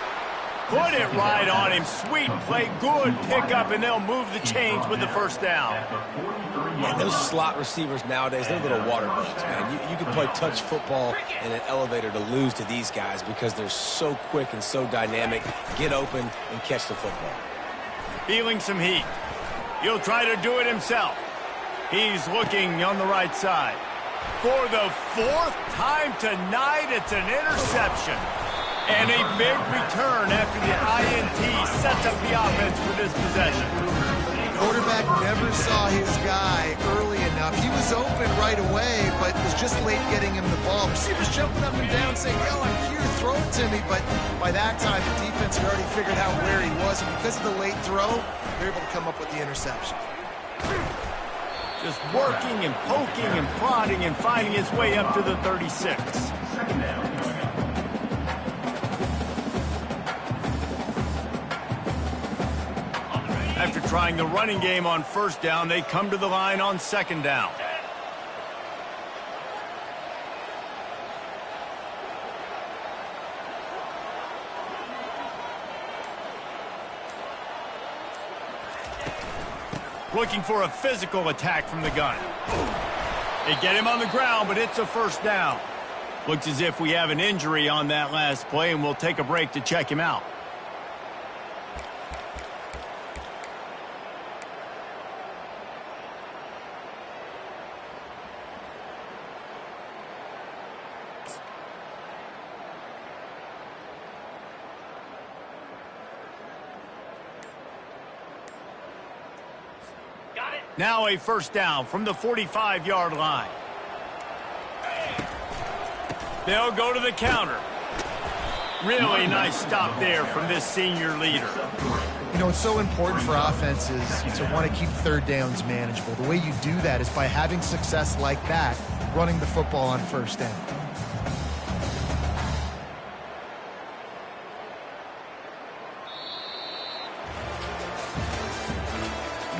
Put it right on him. Sweet play, good pickup, and they'll move the chains with the first down. And those slot receivers nowadays, they're little water bugs, man. You can play touch football in an elevator to lose to these guys because they're so quick and so dynamic. Get open and catch the football. Feeling some heat. He'll try to do it himself. He's looking on the right side. For the 4th time tonight, it's an interception. And a big return after the INT sets up the offense for this possession. Quarterback never saw his guy early enough. He was open right away, but was just late getting him the ball. Receivers jumping up and down saying, yo, I'm here, throw it to me. But by that time, the defense had already figured out where he was. And because of the late throw, they're able to come up with the interception. Just working and poking and prodding and finding his way up to the 36. After trying the running game on first down, they come to the line on second down. Looking for a physical attack from the gun. They get him on the ground, but it's a first down. Looks as if we have an injury on that last play, and we'll take a break to check him out. Now a first down from the 45-yard line. They'll go to the counter. Really nice stop there from this senior leader. You know, it's so important for offenses to want to keep third downs manageable. The way you do that is by having success like that, running the football on first down.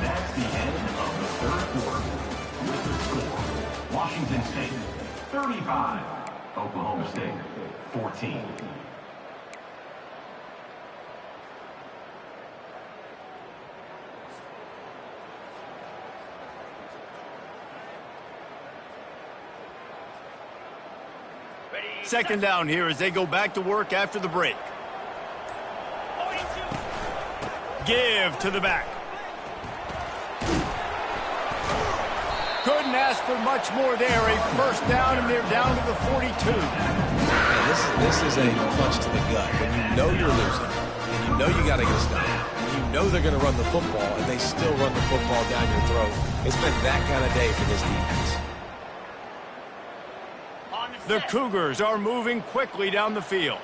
That's the end of the third quarter. With the score, Washington State 35, Oklahoma State 14. Second down here as they go back to work after the break. Give to the back. Couldn't ask for much more there. A first down, and they're down to the 42. Man, this is a punch to the gut. When you know you're losing, and you know you got to get a stop, and you know they're going to run the football, and they still run the football down your throat. It's been that kind of day for this defense. The Cougars are moving quickly down the field.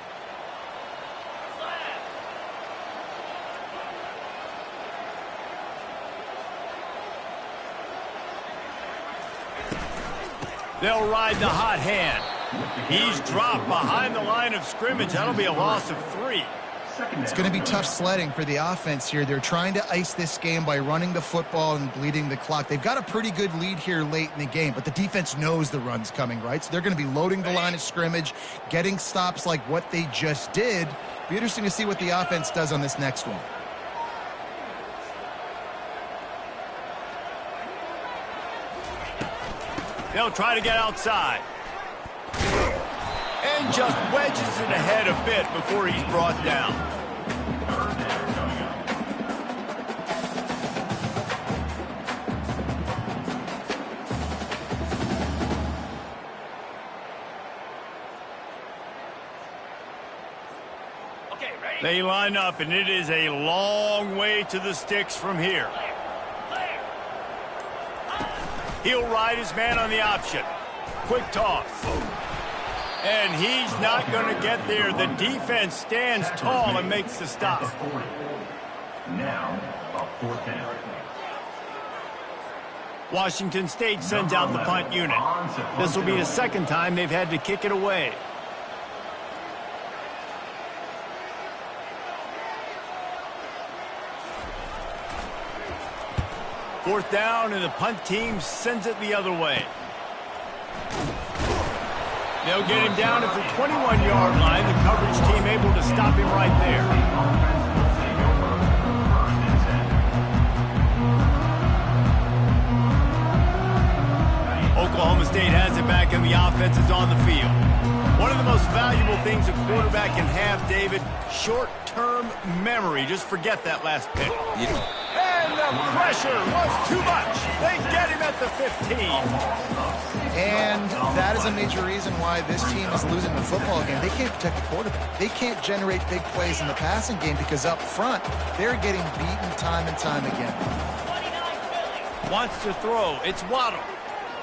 They'll ride the hot hand. He's dropped behind the line of scrimmage. That'll be a loss of 3. It's going to be tough sledding for the offense here. They're trying to ice this game by running the football and bleeding the clock. They've got a pretty good lead here late in the game, but the defense knows the run's coming, right? So they're going to be loading the line of scrimmage, getting stops like what they just did. Be interesting to see what the offense does on this next one. They'll try to get outside. And just wedges it ahead a bit before he's brought down. They line up, and it is a long way to the sticks from here. He'll ride his man on the option. Quick toss. And he's not going to get there. The defense stands tall and makes the stop. Now, a fourth down. Washington State sends out the punt unit. This will be the second time they've had to kick it away. Fourth down, and the punt team sends it the other way. They'll get him down at the 21-yard line. The coverage team able to stop him right there. Oklahoma State has it back, and the offense is on the field. One of the most valuable things a quarterback can have, David, short-term memory. Just forget that last pick. And the pressure was too much. They get him at the 15. And that is a major reason why this team is losing the football game. They can't protect the quarterback. They can't generate big plays in the passing game because up front, they're getting beaten time and time again. Wants to throw. It's Waddle.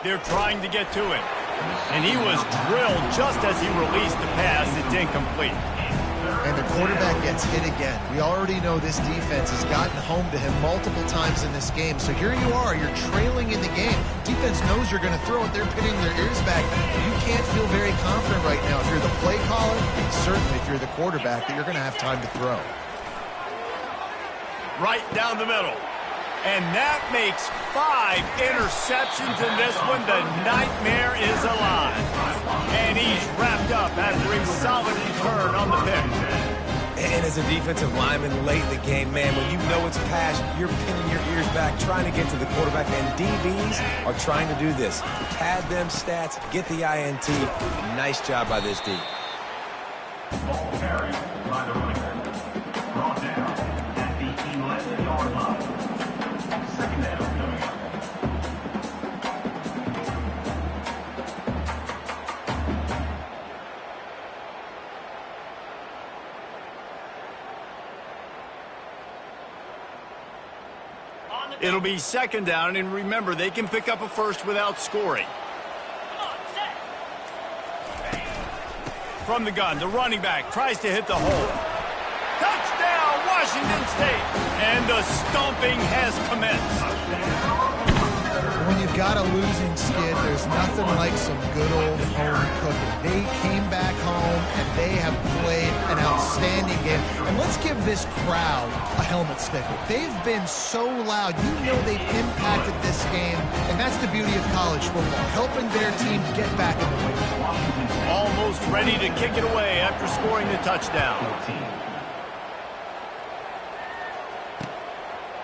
They're trying to get to him. And he was drilled just as he released the pass. It's incomplete. And the quarterback gets hit again. We already know this defense has gotten home to him multiple times in this game. So here you are, you're trailing in the game. Defense knows you're going to throw it. They're pinning their ears back. You can't feel very confident right now if you're the play caller, and certainly if you're the quarterback, that you're going to have time to throw. Right down the middle. And that makes 5 interceptions in this one. The nightmare is alive. And he's wrapped up after a solid return on the pick. And as a defensive lineman late in the game, man, when you know it's pass, you're pinning your ears back, trying to get to the quarterback. And DBs are trying to do this. Pad them stats, get the INT. Nice job by this D. Ball carried by the running back. Brought down at the 11-yard line. Second down coming up. It'll be second down, and remember, they can pick up a first without scoring. From the gun, the running back tries to hit the hole. Touchdown, Washington State. And the stomping has commenced. When you've got a losing skid, there's nothing like some good old home cooking. They came back home, and they have played an outstanding game. And let's give this crowd a helmet sticker. They've been so loud. You know they've impacted this game, and that's the beauty of college football, helping their team get back in the win. Almost ready to kick it away after scoring the touchdown.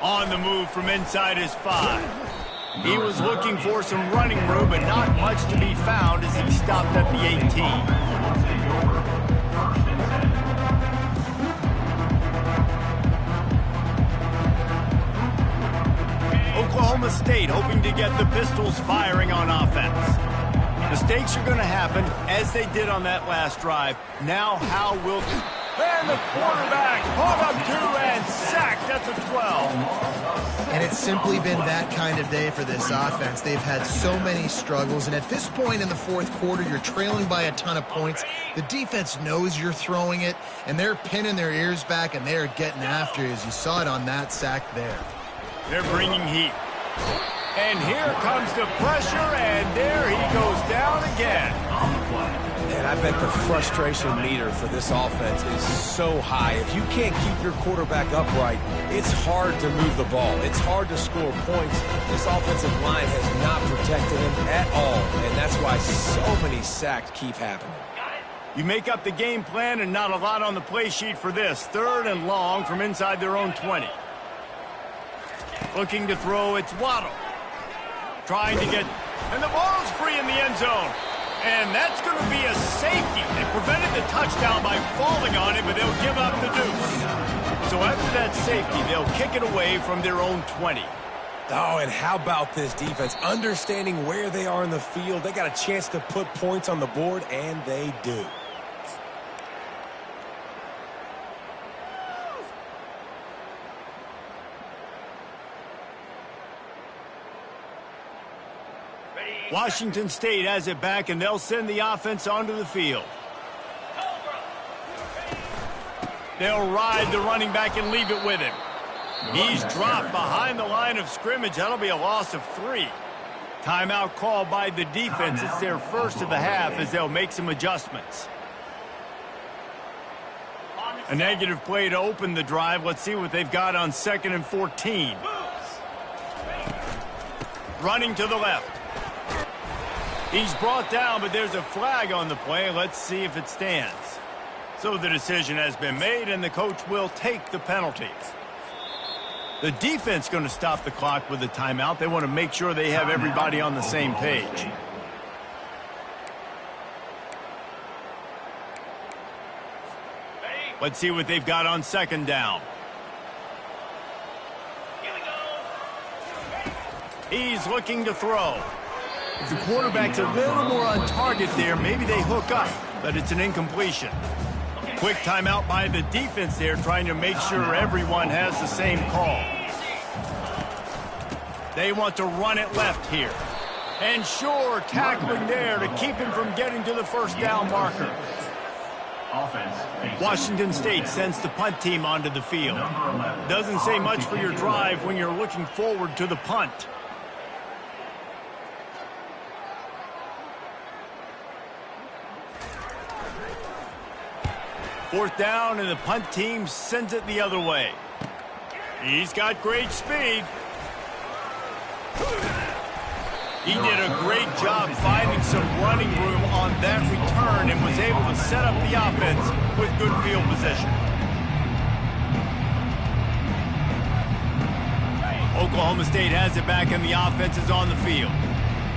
On the move from inside his 5. He was looking for some running room, but not much to be found as he stopped at the 18. Oklahoma State hoping to get the Pistols firing on offense. Mistakes are going to happen, as they did on that last drive. Now how will... And the quarterback pulled up 2 and sacked. That's a 12. And it's simply been that kind of day for this offense. They've had so many struggles, and at this point in the fourth quarter, you're trailing by a ton of points. The defense knows you're throwing it, and they're pinning their ears back, and they're getting after you, as you saw it on that sack there. They're bringing heat. And here comes the pressure, and there he goes down again. And I bet the frustration meter for this offense is so high. If you can't keep your quarterback upright, it's hard to move the ball. It's hard to score points. This offensive line has not protected him at all, and that's why so many sacks keep happening. You make up the game plan and not a lot on the play sheet for this. 3rd and long from inside their own 20. Looking to throw, it's Waddle. Trying to get, and the ball's free in the end zone. And that's going to be a safety. They prevented the touchdown by falling on it, but they'll give up the deuce. So after that safety, they'll kick it away from their own 20. Oh, and how about this defense? Understanding where they are in the field. They got a chance to put points on the board, and they do. Washington State has it back, and they'll send the offense onto the field. They'll ride the running back and leave it with him. He's dropped behind the line of scrimmage. That'll be a loss of 3. Timeout called by the defense. It's their first of the half as they'll make some adjustments. A negative play to open the drive. Let's see what they've got on 2nd and 14. Running to the left. He's brought down, but there's a flag on the play. Let's see if it stands. So the decision has been made, and the coach will take the penalty. The defense going to stop the clock with a timeout. They want to make sure they have everybody on the same page. Let's see what they've got on 2nd down. He's looking to throw. If the quarterback's a little more on target there, maybe they hook up, but it's an incompletion. Quick timeout by the defense there, trying to make sure everyone has the same call. They want to run it left here. And sure, tackling there to keep him from getting to the first down marker. Washington State sends the punt team onto the field. Doesn't say much for your drive when you're looking forward to the punt. Fourth down, and the punt team sends it the other way. He's got great speed. He did a great job finding some running room on that return and was able to set up the offense with good field position. Oklahoma State has it back, and the offense is on the field.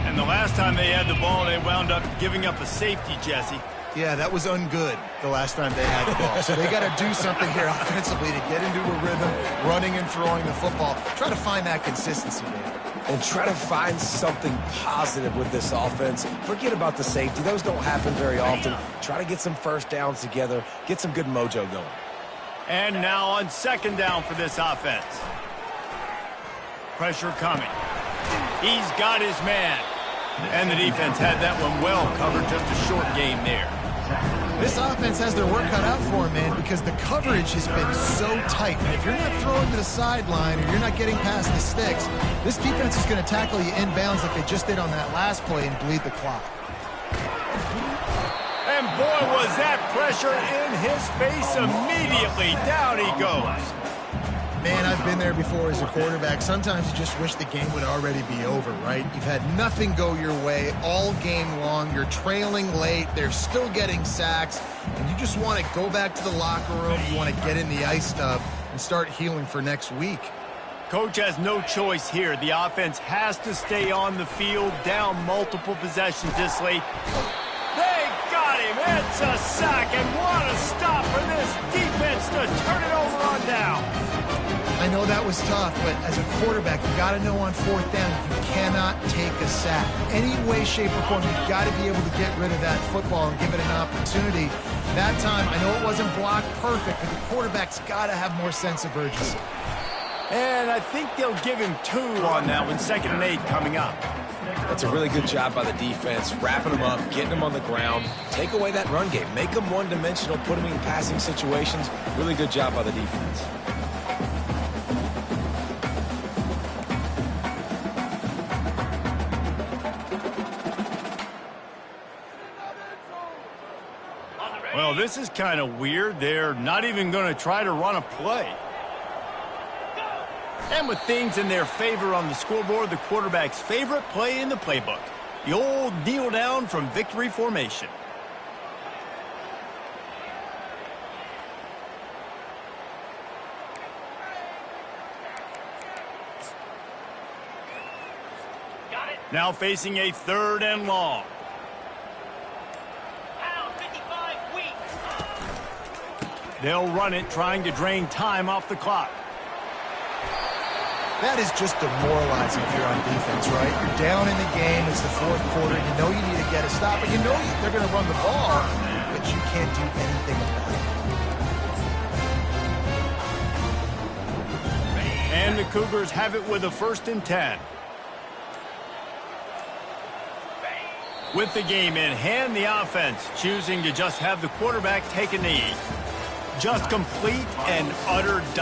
And the last time they had the ball, they wound up giving up a safety, Jesse. Yeah, that was ungood the last time they had the ball. So they got to do something here offensively to get into a rhythm, running and throwing the football. Try to find that consistency, David. And try to find something positive with this offense. Forget about the safety. Those don't happen very often. Try to get some first downs together. Get some good mojo going. And now on 2nd down for this offense. Pressure coming. He's got his man. And the defense had that one well covered, just a short game there. This offense has their work cut out for them, man, because the coverage has been so tight. And if you're not throwing to the sideline or you're not getting past the sticks, this defense is going to tackle you inbounds like they just did on that last play and bleed the clock. And boy, was that pressure in his face immediately. Down he goes. Man, I've been there before as a quarterback. Sometimes you just wish the game would already be over, right? You've had nothing go your way all game long. You're trailing late. They're still getting sacks. And you just want to go back to the locker room. You want to get in the ice tub and start healing for next week. Coach has no choice here. The offense has to stay on the field, down multiple possessions this late. They got him. It's a sack, and what a stop for this defense to turn it over on down. I know that was tough, but as a quarterback, you got to know on fourth down, you cannot take a sack. Any way, shape, or form, you've got to be able to get rid of that football and give it an opportunity. That time, I know it wasn't blocked perfect, but the quarterback's got to have more sense of urgency. And I think they'll give him 2 on that one. 2nd and 8 coming up. That's a really good job by the defense, wrapping them up, getting them on the ground. Take away that run game. Make them one-dimensional, put them in passing situations. Really good job by the defense. Well, this is kind of weird. They're not even going to try to run a play. And with things in their favor on the scoreboard, the quarterback's favorite play in the playbook. The old kneel down from victory formation. Now facing a 3rd and long. They'll run it, trying to drain time off the clock. That is just demoralizing if you're on defense, right? You're down in the game. It's the 4th quarter. You know you need to get a stop, but you know they're going to run the ball, but you can't do anything about it. And the Cougars have it with a 1st and 10. With the game in hand, the offense choosing to just have the quarterback take a knee. Just complete and utter dominance.